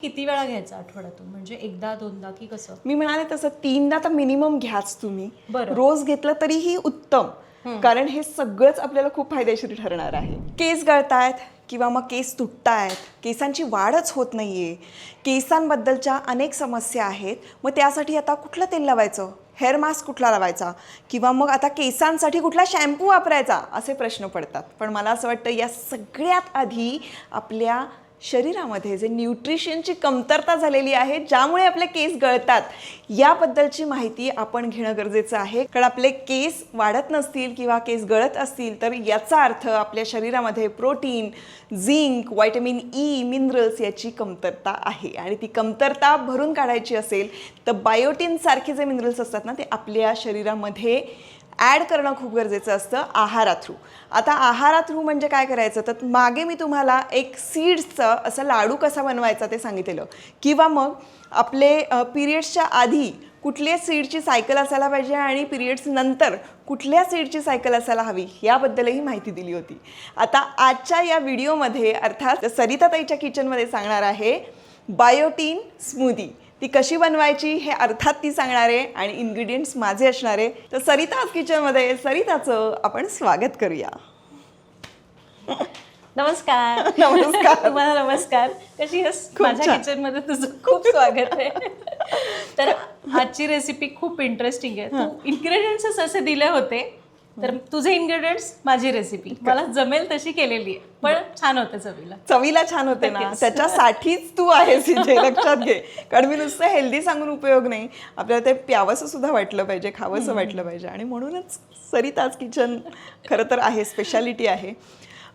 किती वेळा घ्यायचा आठवड्यातून, म्हणजे एकदा दोनदा की कसं? मी म्हणाले तसं 3दा तर मिनिमम घ्याच तुम्ही. बरं. रोज घेतलं तरीही उत्तम, कारण हे सगळंच आपल्याला खूप फायदेशीर ठरणार आहे. केस गळतायत किंवा मग केस तुटतायत, केसांची वाढच होत नाहीये, केसांबद्दलच्या अनेक समस्या आहेत. मग त्यासाठी आता कुठलं तेल लावायचं, हेअर मास्क कुठला लावायचा, किंवा मग आता केसांसाठी कुठला शॅम्पू वापरायचा, असे प्रश्न पडतात. पण मला असं वाटतं या सगळ्यात आधी आपल्या शरीरामध्ये जे न्यूट्रिशनची कमतरता झालेली आहे, ज्यामुळे आपले केस गळतात, याबद्दलची माहिती आपण घेणं गरजेचं आहे. कारण आपले केस वाढत नसतील किंवा केस गळत असतील तर याचा अर्थ आपल्या शरीरामध्ये protein, zinc, vitamin E, minerals याची कमतरता आहे. आणि ती कमतरता भरून काढायची असेल तर बायोटिन सारखे जे मिनरल्स असतात ना, ते आपल्या शरीरामध्ये ॲड करणं खूप गरजेचं असतं आहारा थ्रू. आता आहारा थ्रू म्हणजे काय करायचं, तर मागे मी तुम्हाला एक सीड्सचं असं लाडू कसा बनवायचा ते सांगितलेलं, किंवा मग आपले पिरियड्सच्या आधी कुठल्या सीडची सायकल असायला पाहिजे आणि पिरियड्स नंतर कुठल्या सीडची सायकल असायला हवी, याबद्दलही माहिती दिली होती. आता आजच्या या व्हिडिओमध्ये अर्थात सरिताताईच्या किचनमध्ये सांगणार आहे बायोटिन स्मूदी. ती कशी बनवायची हे अर्थात ती सांगणार आहे आणि इन्ग्रेडियंट्स माझे असणार आहे. तर सरिताज किचनमध्ये सरिताचं आपण स्वागत करूया. नमस्कार. नमस्कार. तुम्हाला नमस्कार. कशी आहेस? खूप माझ्या छान. किचनमध्ये तुझं खूप स्वागत आहे. तर आजची रेसिपी खूप इंटरेस्टिंग आहे. तू इन्ग्रेडियंट्स असे दिले होते, तर तुझे इन्ग्रेडियंट्स माझी रेसिपी मला जमेल तशी केलेली आहे, पण छान होते चवीला. चवीला छान होते ना, त्याच्यासाठीच तू आहेस इथे, लक्षात घे. कारण मी नुसतं हेल्दी सांगून उपयोग नाही, आपल्याला ते प्यावंसं सुद्धा वाटलं पाहिजे, खावंसं वाटलं पाहिजे. आणि म्हणूनच सरिताज किचन खरं तर आहे, स्पेशालिटी आहे.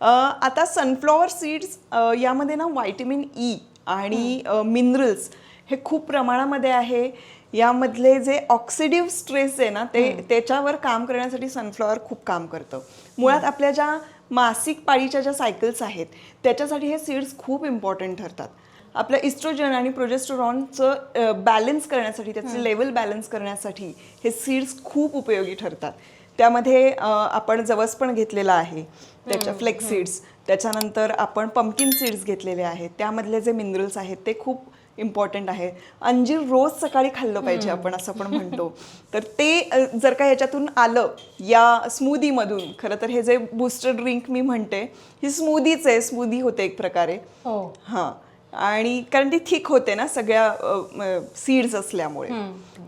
आता सनफ्लॉवर सीड्स यामध्ये ना व्हिटॅमिन ई आणि मिनरल्स हे खूप प्रमाणामध्ये आहे. यामधले जे ऑक्सिडिव्ह स्ट्रेस आहे ना, त्याच्यावर काम करण्यासाठी सनफ्लॉवर खूप काम करतं. मुळात आपल्या ज्या मासिक पाळीच्या ज्या सायकल्स आहेत त्याच्यासाठी हे सीड्स खूप इम्पॉर्टंट ठरतात. आपलं इस्ट्रोजन आणि प्रोजेस्टेरॉनचं बॅलन्स करण्यासाठी, त्याचे लेवल बॅलन्स करण्यासाठी हे सीड्स खूप उपयोगी ठरतात. त्यामध्ये आपण जवस पण घेतलेला आहे, त्याच्या फ्लेक्स सीड्स, त्याच्यानंतर आपण पंपकिन सीड्स घेतलेले आहेत. त्यामधले जे मिनरल्स आहेत ते खूप इम्पॉर्टंट आहे. अंजीर रोज सकाळी खाल्लं पाहिजे आपण, असं पण म्हणतो. तर ते जर का ह्याच्यातून आलं या स्मूदीमधून, खरं तर हे जे बूस्टर ड्रिंक मी म्हणते ही स्मूदीच आहे, स्मूदी होते एक प्रकारे. हां, आणि कारण ती थिक होते ना सगळ्या सीड्स असल्यामुळे.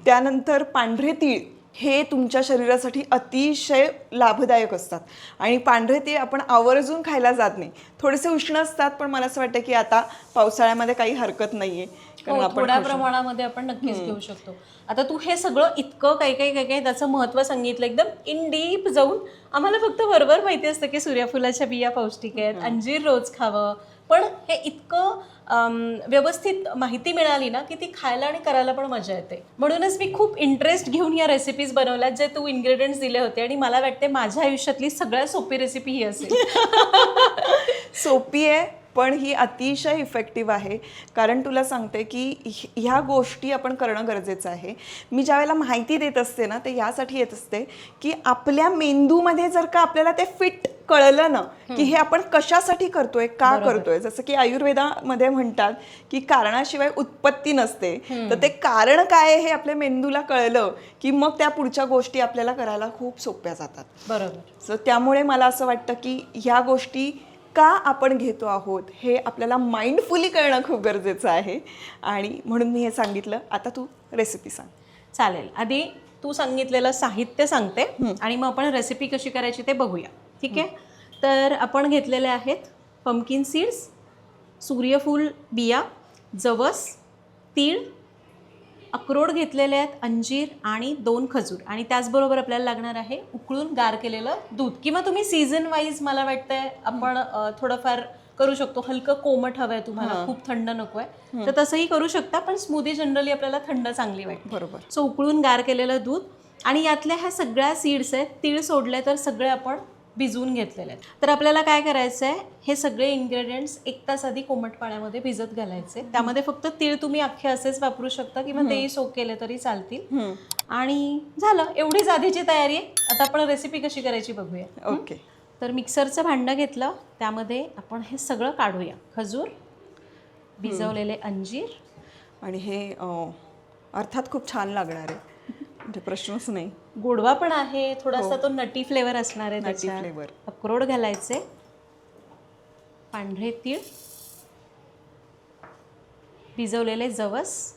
त्यानंतर पांढरे तीळ हे तुमच्या शरीरासाठी अतिशय लाभदायक असतात. आणि पांढरे तीळ आपण आवर्जून खायला जात नाही, थोडेसे उष्ण असतात, पण मला असं वाटतं की आता पावसाळ्यामध्ये काही हरकत नाहीये, कारण आपण थोड्या प्रमाणामध्ये आपण नक्कीच घेऊ शकतो. आता तू हे सगळं इतकं काही त्याचं महत्त्व सांगितलं, एकदम इन डीप जाऊन. आम्हाला फक्त बरोबर माहिती असतं की सूर्यफुलाच्या बिया पौष्टिक आहेत, अंजीर रोज खावं, पण हे इतकं व्यवस्थित माहिती मिळाली ना की ती खायला आणि करायला पण मजा येते. म्हणूनच मी खूप इंटरेस्ट घेऊन या रेसिपीज बनवल्यात, जे तू इन्ग्रेडियंट्स दिले होते. आणि मला वाटते माझ्या आयुष्यातली सगळ्यात सोपी रेसिपी ही असेल. सोपी आहे पण ही अतिशय इफेक्टिव्ह आहे. कारण तुला सांगते की ह्या गोष्टी आपण करणं गरजेचं आहे. मी ज्या वेळेला माहिती देत असते ना, ते यासाठी येत असते की आपल्या मेंदूमध्ये जर का आपल्याला ते फिट कळलं ना की हे आपण कशासाठी करतोय, का करतोय. जसं की आयुर्वेदामध्ये म्हणतात की कारणाशिवाय उत्पत्ती नसते, तर ते कारण काय हे आपल्या मेंदूला कळलं की मग त्या पुढच्या गोष्टी आपल्याला करायला खूप सोप्या जातात. बरोबर. सो त्यामुळे मला असं वाटतं की ह्या गोष्टी का आपण घेतो आहोत हे आपल्याला माइंडफुली करणं खूप गरजेचं आहे. आणि म्हणून मी हे सांगितलं. आता तू रेसिपी सांग. चालेल. आधी तू सांगितलेलं साहित्य सांगते आणि मग आपण रेसिपी कशी करायची ते बघूया, ठीक आहे? तर आपण घेतलेले आहेत पंपकिन सीड्स, सूर्यफूल बिया, जवस, तीळ, अक्रोड घेतलेले आहेत, अंजीर आणि 2 खजूर. आणि त्याचबरोबर आपल्याला लागणार आहे उकळून गार केलेलं दूध. किंवा तुम्ही सीझन वाईज मला वाटतंय आपण थोडंफार करू शकतो. हलकं कोमट हवं आहे तुम्हाला, खूप थंड नको आहे तर तसंही करू शकता, पण स्मूदी जनरली आपल्याला थंड चांगली वाटते. बरोबर. सो उकळून गार केलेलं दूध आणि यातल्या ह्या सगळ्या सीड्स आहेत, तीळ सोडले तर सगळे आपण भिजवून घेतलेले आहेत. तर आपल्याला काय करायचं आहे, हे सगळे इन्ग्रेडियंट्स 1 तास आधी कोमट पाण्यामध्ये भिजत घालायचे. त्यामध्ये फक्त तीळ तुम्ही अख्खे असेच वापरू शकता किंवा तेही सोक केले तरी चालतील. आणि झालं, एवढीच आधीची तयारी आहे. आता आपण रेसिपी कशी करायची बघूया. ओके. तर मिक्सरचं भांडं घेतलं, त्यामध्ये आपण हे सगळं काढूया. खजूर, भिजवलेले अंजीर, आणि हे अर्थात खूप छान लागणार आहे, म्हणजे प्रश्नच नाही. गोडवा पण आहे, थोडासा तो नटी फ्लेवर असणार आहे नटी त्याच्यात. फ्लेवर. अक्रोड घालायचे, पांढरे तीळ, भिजवलेले जवस.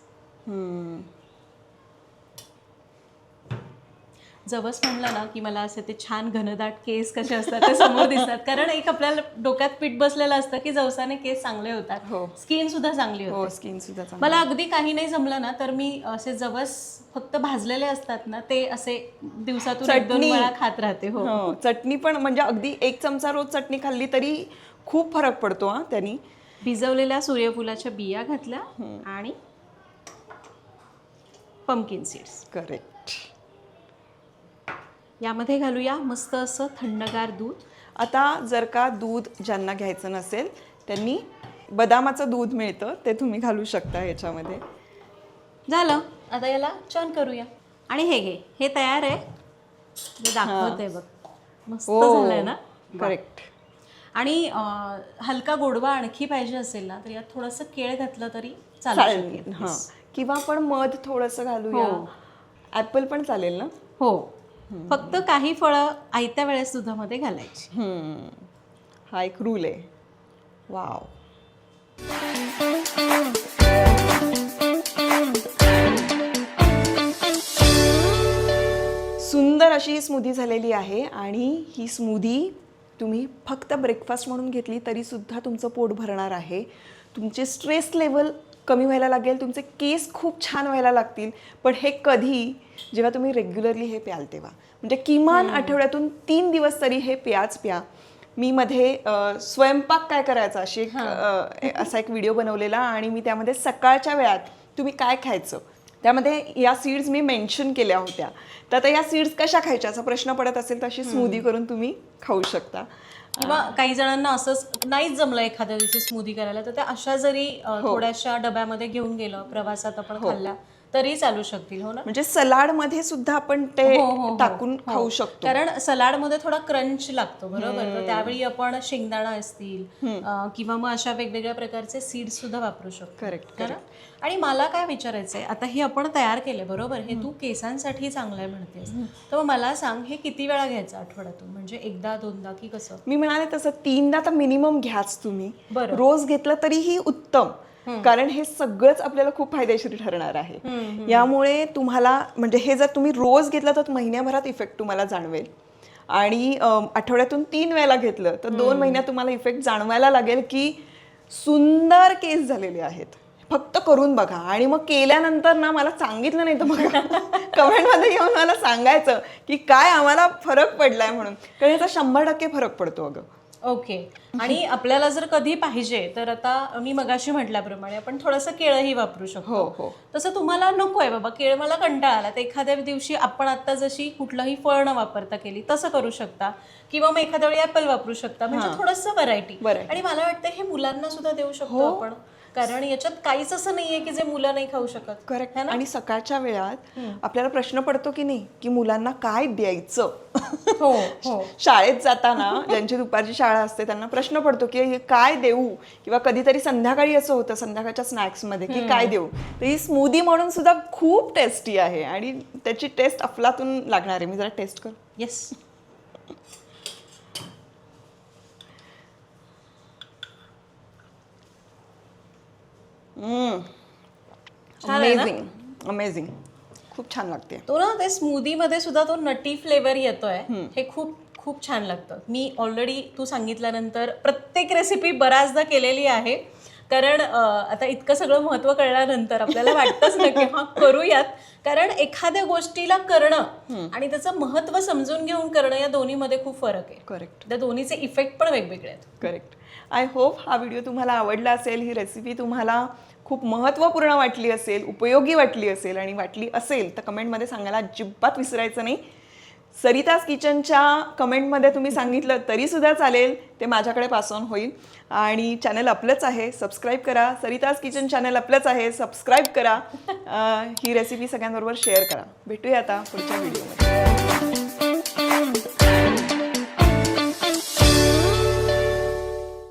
जवस म्हणलं ना की मला असे ते छान घनदाट केस कसे असतात ते समोर दिसतात, कारण एक आपल्याला डोक्यात पीठ बसलेलं असतं की जवसाने केस चांगले होतात, स्किन सुद्धा चांगली हो, होते. स्किन सुद्धा चांगली. मला अगदी काही नाही जमलं ना तर मी असे जवस फक्त भाजलेले असतात ना ते असे दिवसातून 1-2 वेळा खात राहते. हो, चटणी पण म्हणजे अगदी 1 चमचा रोज चटणी खाल्ली तरी खूप फरक पडतो हा त्यांनी. भिजवलेल्या सूर्यफुलाच्या बिया घातल्या आणि पंपकिन सीड्स. करेक्ट. यामध्ये घालूया मस्त असं थंडगार दूध. आता जर का दूध ज्यांना घ्यायचं नसेल त्यांनी बदामाचं दूध मिळतं ते तुम्ही घालू शकता याच्यामध्ये. झालं, आता याला चर्न करूया. आणि हे घे, हे तयार आहे, जे दाखवते बघ, मस्त झालंय ना. करेक्ट. आणि हलका गोडवा आणखी पाहिजे असेल ना तर यात थोडंसं केळ घातलं तरी चालेल. हां, किंवा आपण मध थोडंसं घालूया. ॲपल पण चालेल ना. हो, फक्त काही फळं आयत्या वेळेस दुधामध्ये घालायची. हा एक रूल आहे. वाव. सुंदर अशी ही स्मूदी झालेली आहे, आणि ही स्मूदी तुम्ही फक्त ब्रेकफास्ट म्हणून घेतली तरी सुद्धा तुमचं पोट भरणार आहे. तुमचे स्ट्रेस लेवल कमी व्हायला लागेल, तुमचे केस खूप छान व्हायला लागतील. पण हे कधी, जेव्हा तुम्ही रेग्युलरली हे प्याल तेव्हा. म्हणजे किमान आठवड्यातून 3 दिवस तरी हे प्याच प्या. मी मध्ये स्वयंपाक काय करायचा अशी असा एक व्हिडिओ बनवलेला, आणि मी त्यामध्ये सकाळच्या वेळात तुम्ही काय खायचं त्यामध्ये या सीड्स मी मेन्शन केल्या होत्या. तर आता या सीड्स कशा खायच्या असा प्रश्न पडत असेल तर अशी स्मूदी करून तुम्ही खाऊ शकता. किंवा काही जणांना असंच नाहीच जमलं एखाद्या दिवशी स्मूदी करायला तर त्या अशा जरी थोड्याशा डब्यामध्ये घेऊन गेलं, प्रवासात आपण खाल्ल्या तरी चालू शकतील. हो ना. म्हणजे सलाड मध्ये सुद्धा आपण ते टाकून खाऊ शकतो, कारण सलाड मध्ये थोडा क्रंच लागतो, बरोबर. तर त्यावेळी आपण शेंगदाणा असतील किंवा मग अशा वेगवेगळ्या प्रकारचे सीड्स सुद्धा वापरू शकतो. करेक्ट. आणि मला काय विचारायचंय, आता हे आपण तयार केले, बरोबर, हे तू केसांसाठी चांगलं आहे म्हणतेस, तर मग मला सांग हे किती वेळा घ्यायचं आठवड्यातून, म्हणजे 1-2दा की कसं? मी म्हणाले तसं 3दा तर मिनिमम घ्याच तुम्ही. बरं. रोज घेतलं तरीही उत्तम, कारण हे सगळंच आपल्याला खूप फायदेशीर ठरणार आहे. यामुळे तुम्हाला म्हणजे हे जर तुम्ही रोज घेतलं तर महिन्याभरात इफेक्ट तुम्हाला जाणवेल, आणि आठवड्यातून 3 वेळेला घेतलं तर 2 महिन्यात तुम्हाला इफेक्ट जाणवायला लागेल की सुंदर केस झालेले आहेत. फक्त करून बघा, आणि मग केल्यानंतर ना मला सांगितलं नाही तर बघा कमेंटमध्ये येऊन मला सांगायचं की काय आम्हाला फरक पडलाय म्हणून, कारण याचा 100% फरक पडतो अगं. ओके. आणि आपल्याला जर कधी पाहिजे तर आता मी मगाशी म्हटल्याप्रमाणे आपण थोडंसं केळंही वापरू शकतो. तसं तुम्हाला नको आहे बाबा केळ, मला कंटाळा आला, तर एखाद्या दिवशी आपण आता जशी कुठलंही फळ न वापरता केली तसं करू शकता, किंवा मग एखाद्या वेळी ॲपल वापरू शकता, म्हणजे थोडंसं व्हरायटी. आणि मला वाटतं हे मुलांना सुद्धा देऊ शकतो आपण, कारण याच्यात काहीच असं नाहीये की जे मुलं नाही खाऊ शकत. करेक्ट. आणि सकाळच्या वेळात आपल्याला प्रश्न पडतो की नाही की मुलांना काय द्यायचं. शाळेत जाताना ज्यांची दुपारची शाळा असते त्यांना प्रश्न पडतो की काय देऊ, किंवा कधीतरी संध्याकाळी असं होतं संध्याकाळच्या स्नॅक्समध्ये की काय देऊ. तर ही स्मूदी म्हणून सुद्धा खूप टेस्टी आहे, आणि त्याची टेस्ट अफलातून लागणार आहे. मी जरा टेस्ट कर. येस. अमेझिंग, अमेझिंग, खूप छान लागते. तो ना ते स्मूदी मध्ये सुद्धा तो नटी फ्लेवर येतोय, हे खूप खूप छान लागतं. मी ऑलरेडी तू सांगितल्यानंतर प्रत्येक रेसिपी बऱ्याचदा केलेली आहे, कारण आता इतकं सगळं महत्त्व कळल्यानंतर आपल्याला वाटतंच ना की हा करूयात, कारण एखाद्या गोष्टीला करणं आणि त्याचं महत्त्व समजून घेऊन करणं या दोन्हीमध्ये खूप फरक आहे. करेक्ट. त्या दोन्हीचे इफेक्ट पण वेगवेगळे आहेत. करेक्ट. आय होप हा व्हिडिओ तुम्हाला आवडला असेल, ही रेसिपी तुम्हाला खूप महत्त्वपूर्ण वाटली असेल, उपयोगी वाटली असेल, आणि वाटली असेल तर कमेंटमध्ये सांगायला अजिबात विसरायचं नाही. सरिताज किचनच्या कमेंटमध्ये तुम्ही सांगितलं तरीसुद्धा चालेल, ते माझ्याकडे पास ऑन होईल. आणि चॅनल आपलंच आहे, सबस्क्राईब करा. सरिताज किचन चॅनल आपलंच आहे, सबस्क्राईब करा. ही रेसिपी सगळ्यांबरोबर शेअर करा. भेटूया आता पुढच्या व्हिडिओमध्ये.